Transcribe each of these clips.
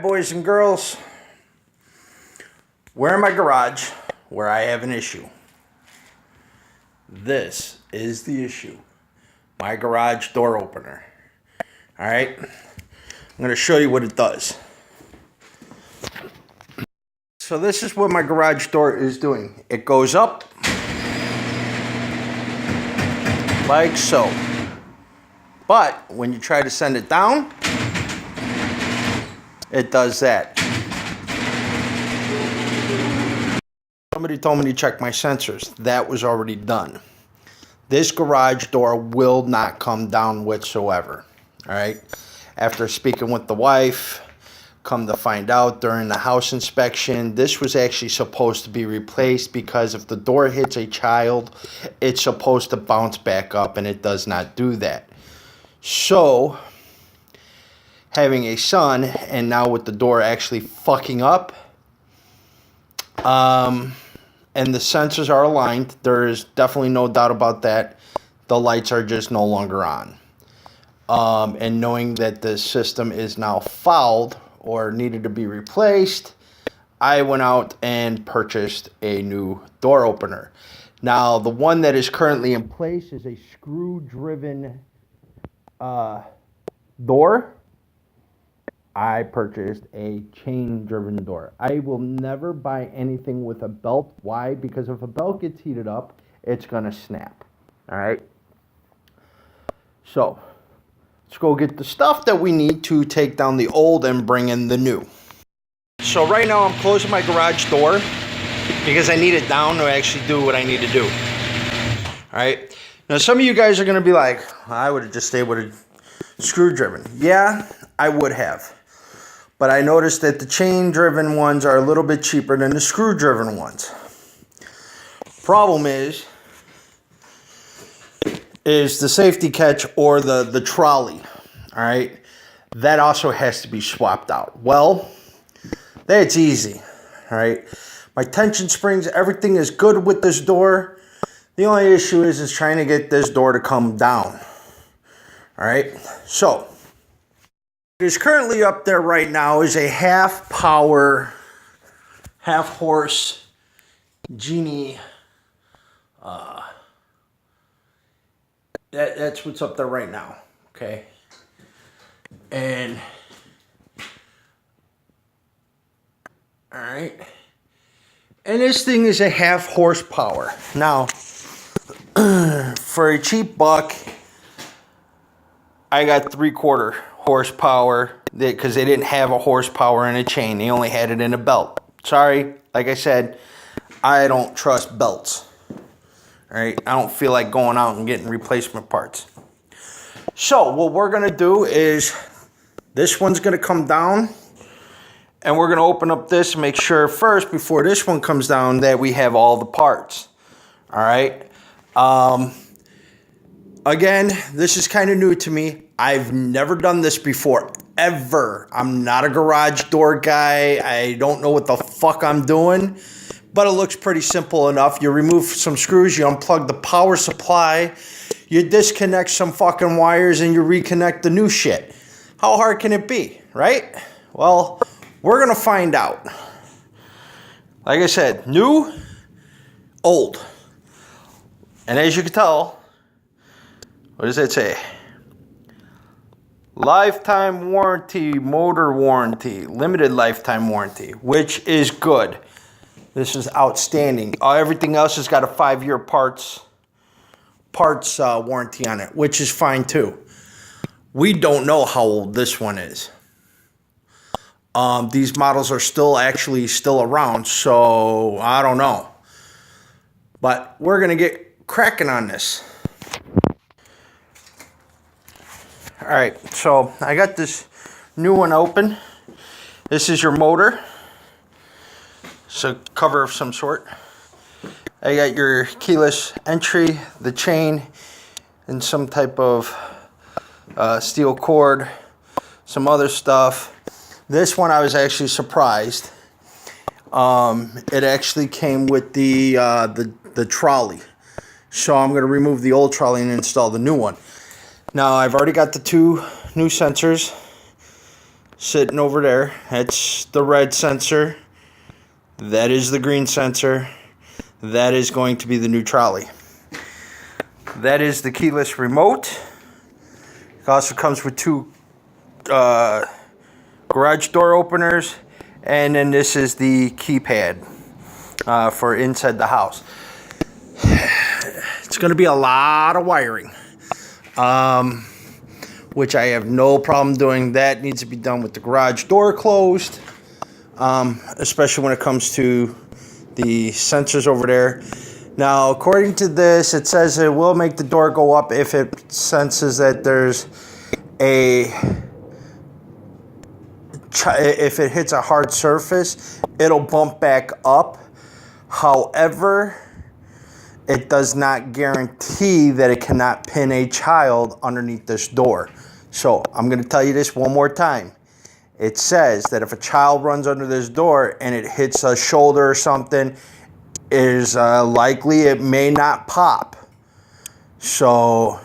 boys and girls, we're in my garage where I have an issue. This is the issue. My garage door opener. Alright? I'm going to show you what it does. So this is what my garage door is doing. It goes up like so. But when you try to send it down, it does that. Somebody told me to check my sensors. That was already done. This garage door will not come down whatsoever. All right. After speaking with the wife, come to find out during the house inspection, this was actually supposed to be replaced because if the door hits a child, it's supposed to bounce back up, and it does not do that. So, having a son, and now with the door actually fucking up, and the sensors are aligned, there is definitely no doubt about that. The lights are just no longer on. And knowing that the system is now fouled or needed to be replaced, I went out and purchased a new door opener. Now, the one that is currently in place is a screw-driven door. I purchased a chain-driven door. I will never buy anything with a belt. Why? Because if a belt gets heated up, it's going to snap. All right? So, let's go get the stuff that we need to take down the old and bring in the new. So right now I'm closing my garage door because I need it down to actually do what I need to do. All right? Now, some of you guys are going to be like, I would have just stayed with a screw-driven. Yeah, I would have. But I noticed that the chain-driven ones are a little bit cheaper than the screw-driven ones. Problem is the safety catch or the trolley. All right? That also has to be swapped out. Well, that's easy. All right? My tension springs, everything is good with this door. The only issue is trying to get this door to come down. All right? So, what is currently up there right now is a half power, half horse Genie. That's what's up there right now. Okay. And all right. And this thing is a half horsepower. Now, for a cheap buck, I got 3/4 horsepower because they didn't have a horsepower in a chain. They only had it in a belt. Sorry, like I said, I don't trust belts. All right, I don't feel like going out and getting replacement parts. So what we're going to do is this one's going to come down, and we're going to open up this and make sure first, before this one comes down, that we have all the parts. All right. Again, this is kind of new to me. I've never done this before, ever. I'm not a garage door guy. I don't know what the fuck I'm doing, but it looks pretty simple enough. You remove some screws, you unplug the power supply, you disconnect some fucking wires, and you reconnect the new shit. How hard can it be, right? Well, we're going to find out. Like I said, new, old. And as you can tell, what does it say? Lifetime warranty, motor warranty, limited lifetime warranty, which is good. This is outstanding. Everything else has got a 5-year parts warranty on it, which is fine too. We don't know how old this one is. These models are still around, so I don't know. But we're going to get cracking on this. All right, so I got this new one open. This is your motor. It's a cover of some sort. I got your keyless entry, the chain, and some type of steel cord, some other stuff. This one I was actually surprised. It actually came with the trolley. So I'm going to remove the old trolley and install the new one. Now, I've already got the 2 new sensors sitting over there. That's the red sensor. That is the green sensor. That is going to be the new trolley. That is the keyless remote. It also comes with two garage door openers. And then this is the keypad for inside the house. It's going to be a lot of wiring, which I have no problem doing. That needs to be done with the garage door closed, especially when it comes to the sensors over there. Now, according to this, it says it will make the door go up if it senses that there's if it hits a hard surface, it'll bump back up. However, it does not guarantee that it cannot pin a child underneath this door. So I'm going to tell you this one more time. It says that if a child runs under this door and it hits a shoulder or something, is likely it may not pop. So,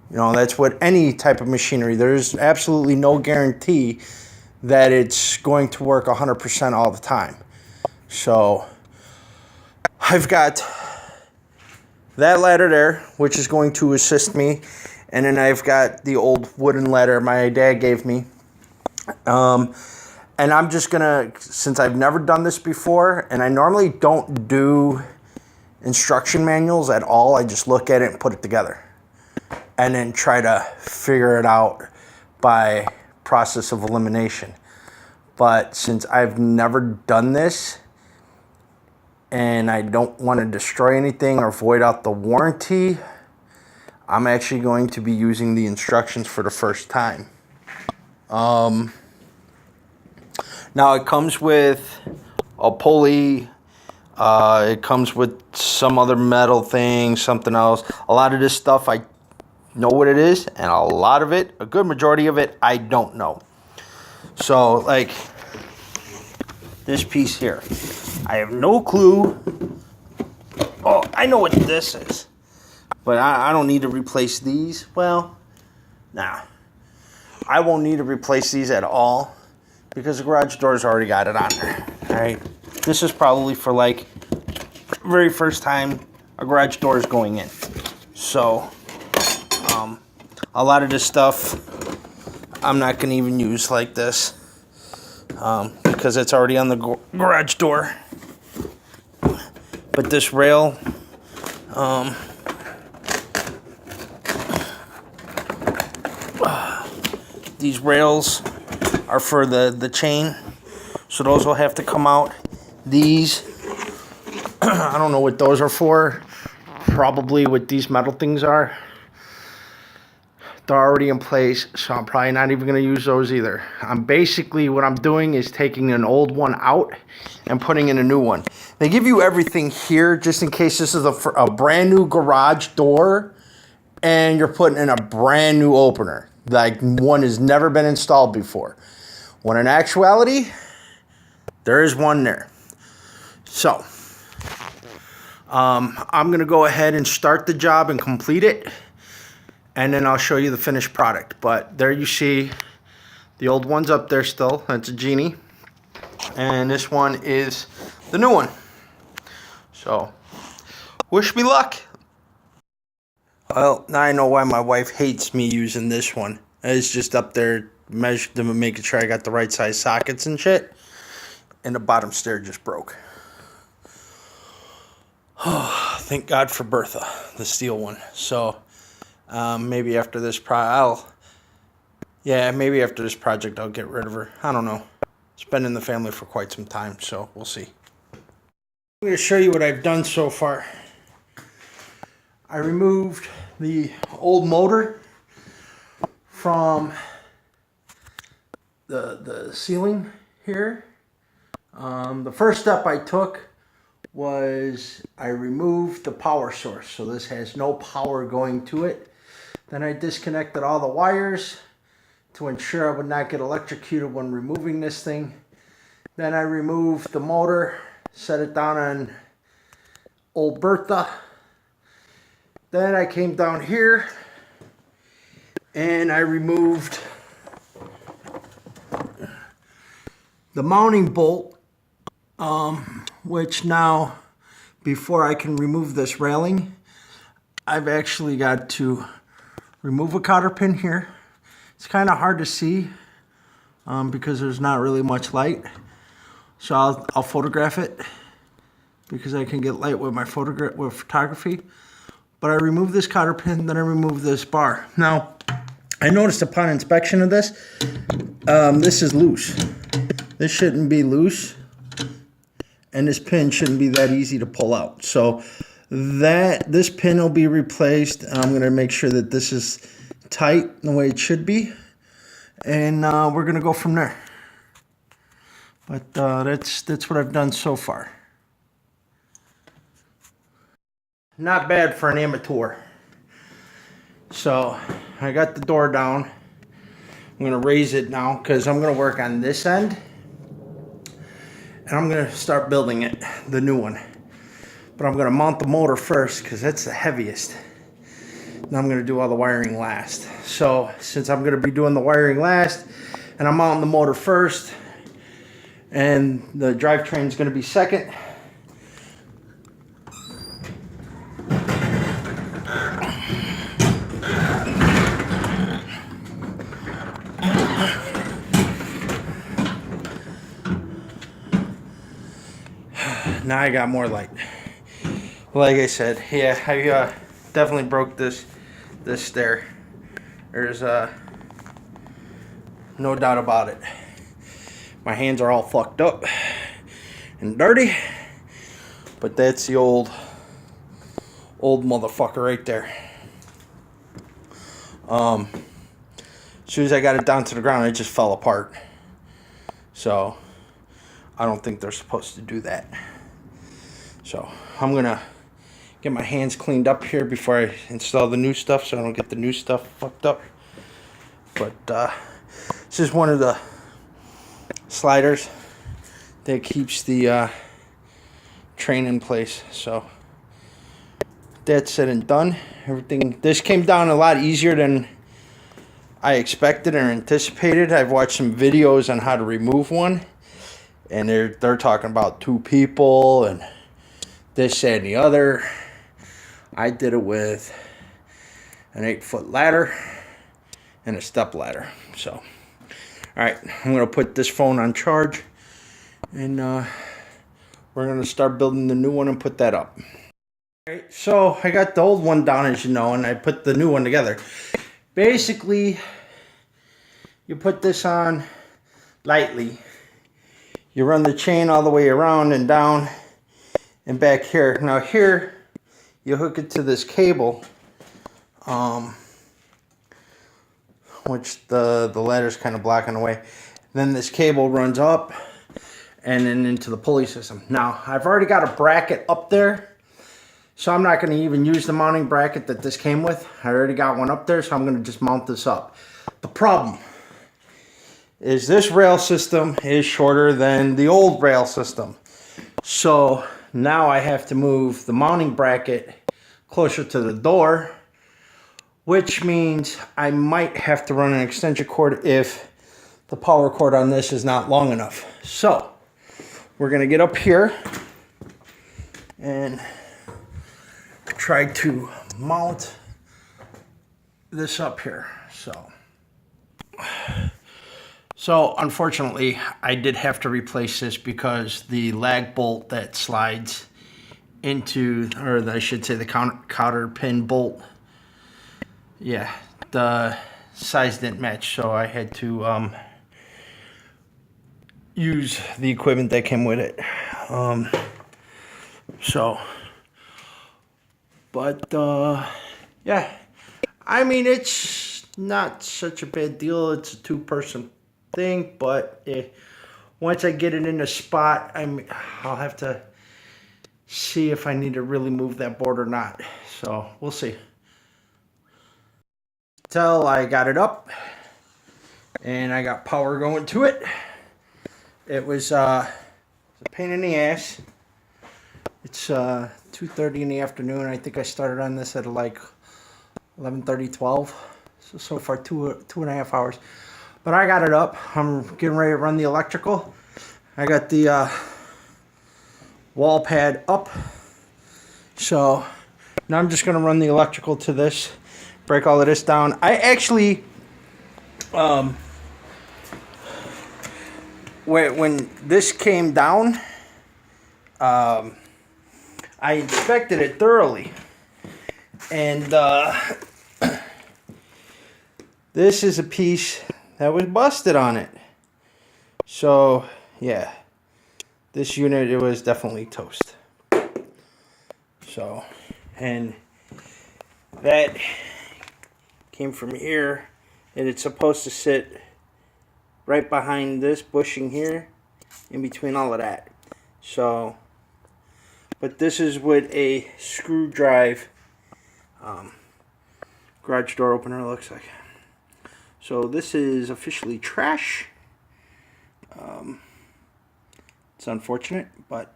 you know, that's what any type of machinery. There's absolutely no guarantee that it's going to work 100% all the time. So I've got that ladder there, which is going to assist me. And then I've got the old wooden ladder my dad gave me. And I'm just going to, since I've never done this before, and I normally don't do instruction manuals at all, I just look at it and put it together. And then try to figure it out by process of elimination. But since I've never done this, and I don't want to destroy anything or void out the warranty, I'm actually going to be using the instructions for the first time. Now it comes with a pulley, it comes with some other metal thing, something else. A lot of this stuff I know what it is, and a lot of it, a good majority of it, I don't know. So like this piece here, I have no clue. Oh, I know what this is, but I don't need to replace these. Well, nah, I won't need to replace these at all because the garage door's already got it on there. All right, this is probably for like very first time a garage door is going in. So a lot of this stuff I'm not going to even use like this because it's already on the garage door. But this rail, these rails are for the chain, so those will have to come out. These, I don't know what those are for. Probably what these metal things are. They're already in place, so I'm probably not even going to use those either. I'm basically, what I'm doing is taking an old one out and putting in a new one. They give you everything here just in case this is a brand new garage door and you're putting in a brand new opener. Like one has never been installed before. When in actuality, there is one there. So, I'm going to go ahead and start the job and complete it. And then I'll show you the finished product. But there you see the old one's up there still. That's a Genie. And this one is the new one. So, wish me luck. Well, now I know why my wife hates me using this one. It's just up there measured to making sure I got the right size sockets and shit. And the bottom stair just broke. Oh, thank God for Bertha, the steel one. So, maybe after this maybe after this project I'll get rid of her. I don't know. It's been in the family for quite some time, so we'll see. I'm going to show you what I've done so far. I removed the old motor from the ceiling here. The first step I took was I removed the power source, so this has no power going to it. Then I disconnected all the wires to ensure I would not get electrocuted when removing this thing. Then I removed the motor, set it down on old Bertha. Then I came down here and I removed the mounting bolt, which now, before I can remove this railing, I've actually got to remove a cotter pin here. It's kind of hard to see because there's not really much light. So I'll photograph it because I can get light with my photography. But I remove this cotter pin, then I remove this bar. Now, I noticed upon inspection of this, this is loose. This shouldn't be loose, and this pin shouldn't be that easy to pull out. So this pin will be replaced. I'm going to make sure that this is tight the way it should be, and we're going to go from there. But that's what I've done so far. Not bad for an amateur. So I got the door down. I'm going to raise it now because I'm going to work on this end. And I'm going to start building it, the new one. But I'm going to mount the motor first because that's the heaviest. Then I'm going to do all the wiring last. So since I'm going to be doing the wiring last and I'm mounting the motor first and the drivetrain is going to be second, now I got more light. Like I said, yeah, I definitely broke this stair. There's no doubt about it. My hands are all fucked up and dirty, but that's the old motherfucker right there. As soon as I got it down to the ground, it just fell apart. So I don't think they're supposed to do that. So I'm gonna get my hands cleaned up here before I install the new stuff so I don't get the new stuff fucked up. But this is one of the sliders that keeps the train in place. So that's said and done. This came down a lot easier than I expected or anticipated. I've watched some videos on how to remove one, and they're talking about 2 people and this, that, and the other. I did it with an 8-foot ladder and a step ladder. So, all right, I'm going to put this phone on charge, and we're going to start building the new one and put that up. All right, so I got the old one down, as you know, and I put the new one together. Basically, you put this on lightly. You run the chain all the way around and down and back here. Now here, you hook it to this cable, which the ladder's kind of blocking away. Then this cable runs up and then into the pulley system. Now, I've already got a bracket up there, so I'm not going to even use the mounting bracket that this came with. I already got one up there, so I'm going to just mount this up. The problem is this rail system is shorter than the old rail system. So now I have to move the mounting bracket closer to the door, which means I might have to run an extension cord if the power cord on this is not long enough. So we're going to get up here and try to mount this up here. So unfortunately, I did have to replace this because the lag bolt that slides into, or I should say the cotter pin bolt, yeah, the size didn't match, so I had to use the equipment that came with it. Yeah, I mean, it's not such a bad deal. It's a 2-person thing, but once I get it in a spot, I'll have to see if I need to really move that board or not. So we'll see. Till I got it up and I got power going to it. It was a pain in the ass. It's 2:30 in the afternoon. I think I started on this at like 11:30, 12. So far two and a half hours. But I got it up. I'm getting ready to run the electrical. I got the wall pad up. So now I'm just going to run the electrical to this, break all of this down. I actually, when this came down, I inspected it thoroughly. And this is a piece that was busted on it. So, yeah. This unit, it was definitely toast. So, and that came from here, and it's supposed to sit right behind this bushing here, in between all of that. So, but this is what a screw drive garage door opener looks like. So this is officially trash. It's unfortunate, but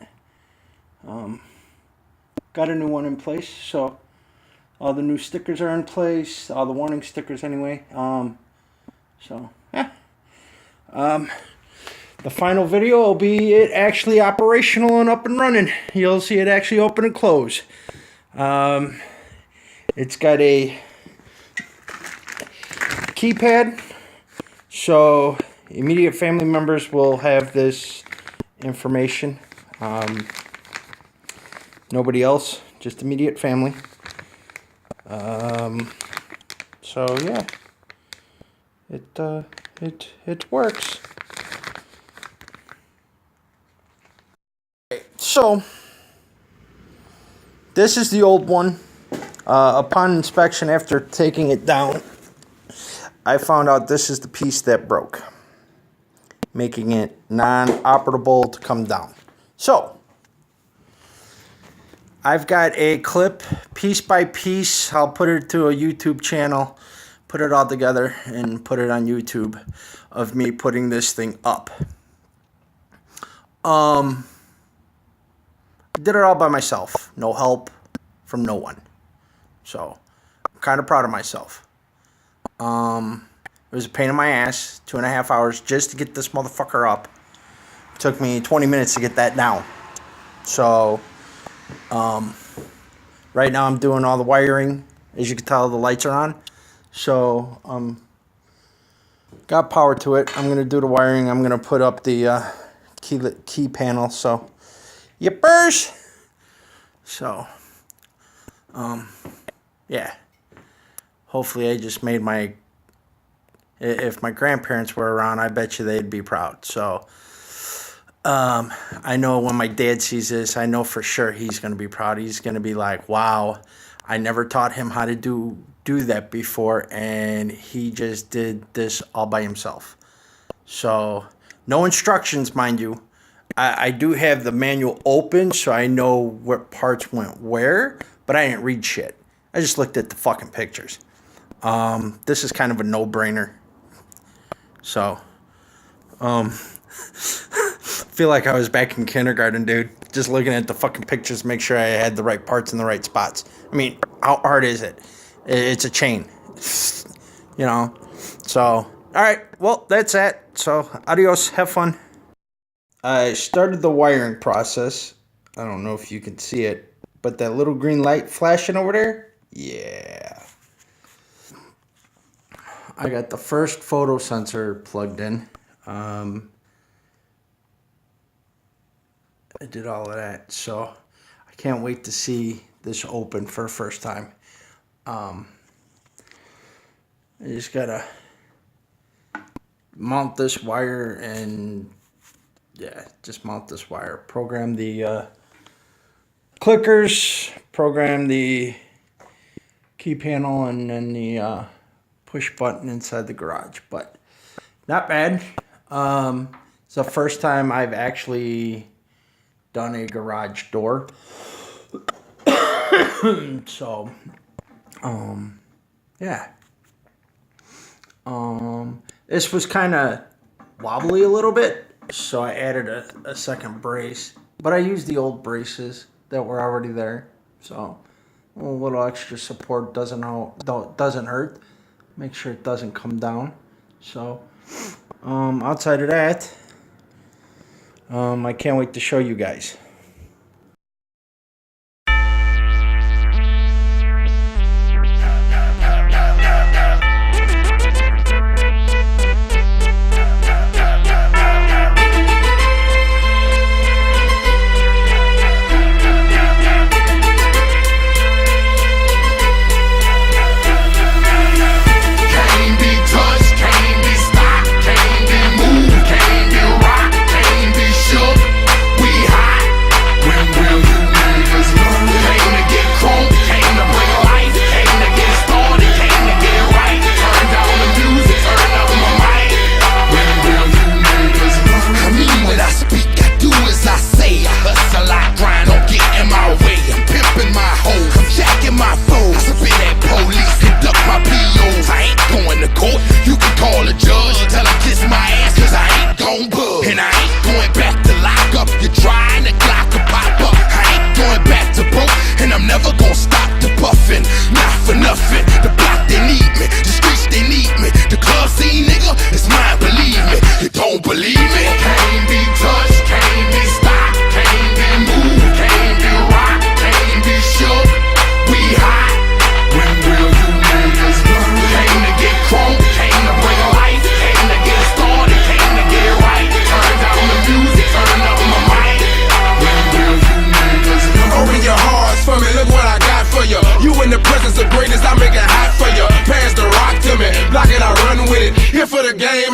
got a new one in place. So all the new stickers are in place, all the warning stickers anyway. So yeah. The final video will be it actually operational and up and running. You'll see it actually open and close. It's got a keypad, so immediate family members will have this information. Nobody else, just immediate family. So yeah, it works. So this is the old one. Upon inspection, after taking it down, I found out this is the piece that broke, making it non-operable to come down. So I've got a clip, piece by piece. I'll put it to a YouTube channel, put it all together, and put it on YouTube of me putting this thing up. I did it all by myself. No help from no one. So I'm kind of proud of myself. It was a pain in my ass, 2.5 hours just to get this motherfucker up. It took me 20 minutes to get that down. So right now I'm doing all the wiring. As you can tell, the lights are on. So got power to it. I'm going to do the wiring. I'm going to put up the key panel. So yippers. So yeah. Hopefully I just made if my grandparents were around, I bet you they'd be proud. So I know when my dad sees this, I know for sure he's going to be proud. He's going to be like, wow, I never taught him how to do that before, and he just did this all by himself. So no instructions, mind you. I do have the manual open, so I know what parts went where, but I didn't read shit. I just looked at the fucking pictures. This is kind of a no-brainer. So, feel like I was back in kindergarten, dude. Just looking at the fucking pictures to make sure I had the right parts in the right spots. I mean, how hard is it? It's a chain. You know? So, all right. Well, that's that. So, adios. Have fun. I started the wiring process. I don't know if you can see it, but that little green light flashing over there? Yeah. I got the first photo sensor plugged in. I did all of that, so I can't wait to see this open for the first time. I just gotta mount this wire and just mount this wire. Program the clickers, program the key panel, and then the push button inside the garage. But not bad. It's the first time I've actually done a garage door. So, yeah. This was kind of wobbly a little bit, so I added a second brace. But I used the old braces that were already there. So, a little extra support doesn't hurt. Make sure it doesn't come down. So, outside of that, I can't wait to show you guys.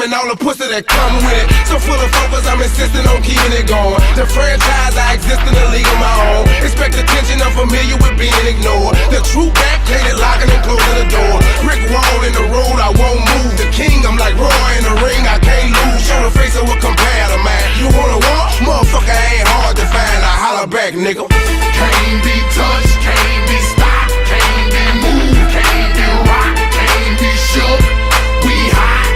And all the pussy that come with it. So full of focus, I'm insisting on keeping it going. The franchise, I exist in a league of my own. Expect attention, I'm familiar with being ignored. The true backplated, locking and closing the door. Brick wall in the road, I won't move. The king, I'm like Roy in the ring, I can't lose. Show the face of what compare to man. You wanna walk? Motherfucker ain't hard to find. I holler back, nigga. Can't be touched, can't be stopped, can't be moved, can't be rocked, can't be shook. We hot.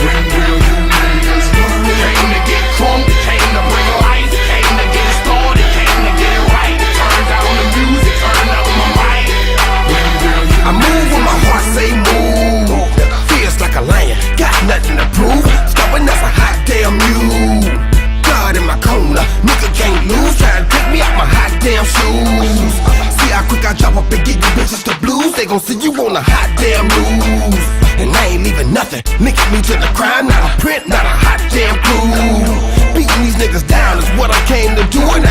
When will you niggas learn? Came to get crunk, came to bring life, came to get started, came to get right. Turn down the music, turn up my mic. When will you I move when my heart say move. Feels like a lion, got nothing to prove. Stubborn as a hot damn mule. God in my corner, nigga can't lose. Trying to take me out my hot damn shoes. See how quick I drop up and get you bitches the blues. They gon' see you on a hot damn news. And I ain't leaving nothing, linking me to the crime. Not a print, not a hot damn clue. Beating these niggas down is what I came to do. And